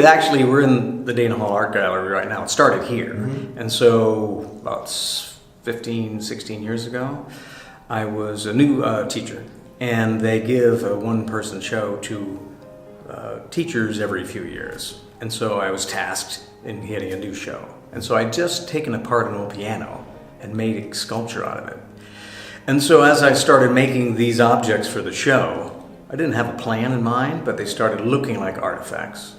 Actually, we're in the Dana Hall Art Gallery right now. It started here. And so about 15, 16 years ago, I was a new teacher. And they give a one-person show to teachers every few years. And so I was tasked in getting a new show. And so I'd just taken apart an old piano and made a sculpture out of it. And so as I started making these objects for the show, I didn't have a plan in mind, but they started looking like artifacts.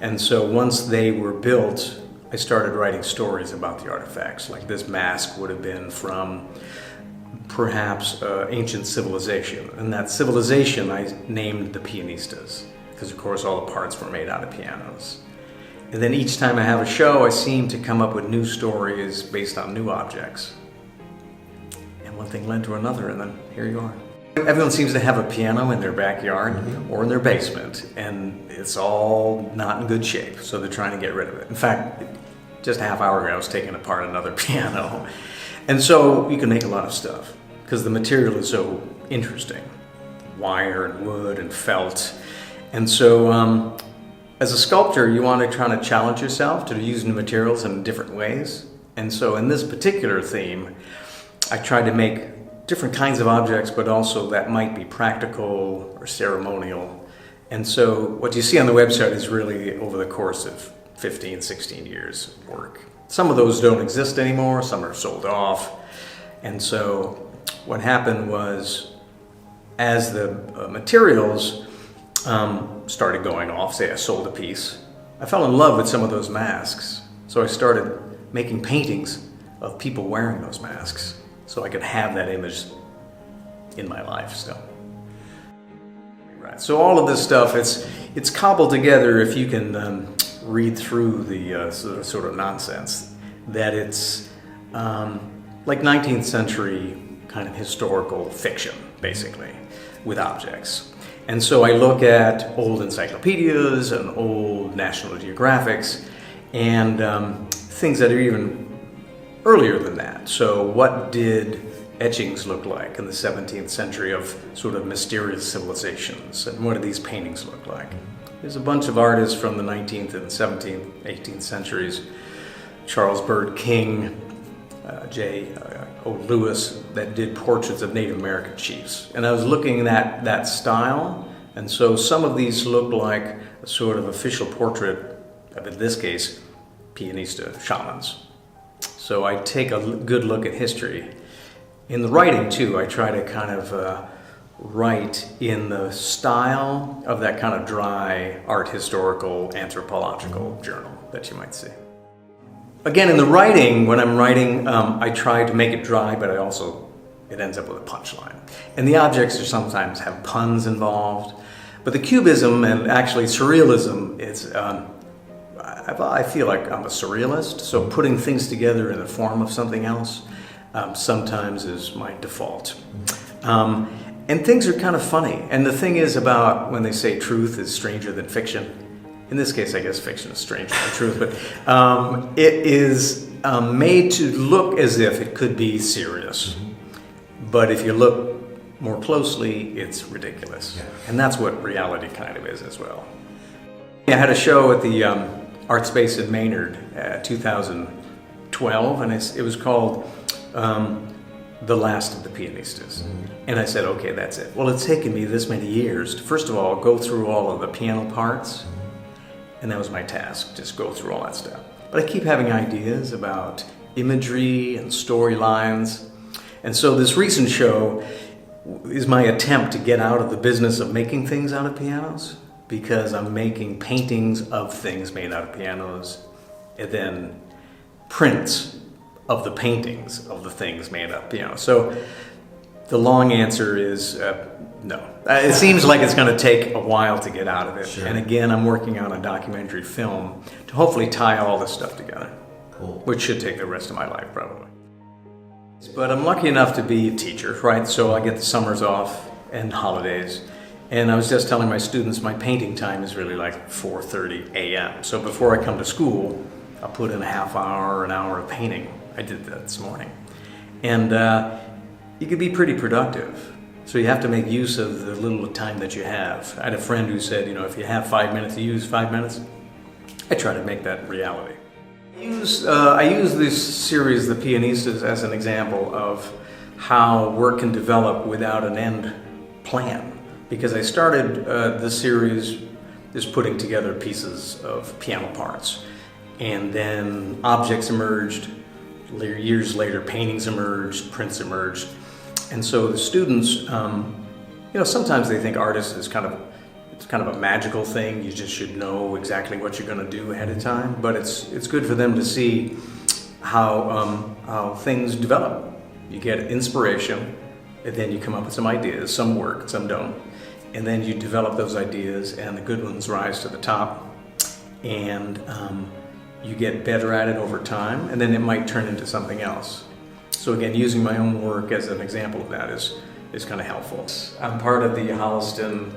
And so once they were built, I started writing stories about the artifacts. Like this mask would have been from perhaps ancient civilization. And that civilization I named the Pianistas, because of course all the parts were made out of pianos. And then each time I have a show, I seem to come up with new stories based on new objects. And one thing led to another, and then here you are. Everyone seems to have a piano in their backyard or in their basement, and it's all not in good shape, so they're trying to get rid of it. In fact, just a half hour ago I was taking apart another piano. And so you can make a lot of stuff, because the material is so interesting. Wire and wood and felt. And so as a sculptor, you want to try to challenge yourself to use new materials in different ways. And so in this particular theme, I tried to make different kinds of objects, but also that might be practical or ceremonial. And so what you see on the website is really over the course of 15, 16 years of work. Some of those don't exist anymore, some are sold off. And so what happened was, as the materials started going off, say I sold a piece, I fell in love with some of those masks. So I started making paintings of people wearing those masks, so I could have that image in my life still. Right. So all of this stuff, it's cobbled together if you can read through the sort of nonsense, that it's like 19th century kind of historical fiction, basically, with objects. And so I look at old encyclopedias and old National Geographics and things that are even earlier than that. So what did etchings look like in the 17th century of sort of mysterious civilizations? And what do these paintings look like? There's a bunch of artists from the 19th and 17th, 18th centuries. Charles Bird King, J. O. Lewis, that did portraits of Native American chiefs. And I was looking at that style, and so some of these look like a sort of official portrait of, in this case, Pianista shamans. So I take a good look at history. In the writing too, I try to kind of write in the style of that kind of dry art historical anthropological journal that you might see. Again, in the writing, when I'm writing, I try to make it dry, but it ends up with a punchline. And the objects are sometimes have puns involved. But the cubism and actually surrealism, I feel like I'm a surrealist, so putting things together in the form of something else sometimes is my default. And things are kind of funny. And the thing is about when they say truth is stranger than fiction, in this case I guess fiction is stranger than truth, but it is made to look as if it could be serious. But if you look more closely, it's ridiculous. And that's what reality kind of is as well. I had a show at the Art Space in Maynard, 2012, and it was called The Last of the Pianistas. And I said, okay, that's it. Well, it's taken me this many years to, first of all, go through all of the piano parts, and that was my task, just go through all that stuff. But I keep having ideas about imagery and storylines, and so this recent show is my attempt to get out of the business of making things out of pianos, because I'm making paintings of things made out of pianos, and then prints of the paintings of the things made out of pianos. So the long answer is no. It seems like it's going to take a while to get out of it. Sure. And again, I'm working on a documentary film to hopefully tie all this stuff together, Cool. which should take the rest of my life probably. But I'm lucky enough to be a teacher, right? So I get the summers off and holidays. And I was just telling my students my painting time is really like 4:30 a.m. So before I come to school, I'll put in a half hour, an hour of painting. I did that this morning. And you could be pretty productive. So you have to make use of the little time that you have. I had a friend who said, if you have 5 minutes, you use 5 minutes. I try to make that reality. I use this series, The Pianistas, as an example of how work can develop without an end plan. Because I started this series is putting together pieces of piano parts. And then objects emerged. Years later, paintings emerged, prints emerged. And so the students, sometimes they think artists is kind of a magical thing. You just should know exactly what you're going to do ahead of time. But it's good for them to see how things develop. You get inspiration, and then you come up with some ideas. Some work, some don't. And then you develop those ideas, and the good ones rise to the top. And you get better at it over time, and then it might turn into something else. So again, using my own work as an example of that is kind of helpful. I'm part of the Holliston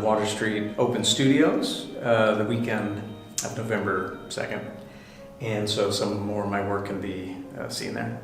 Water Street Open Studios the weekend of November 2nd, and so some more of my work can be seen there.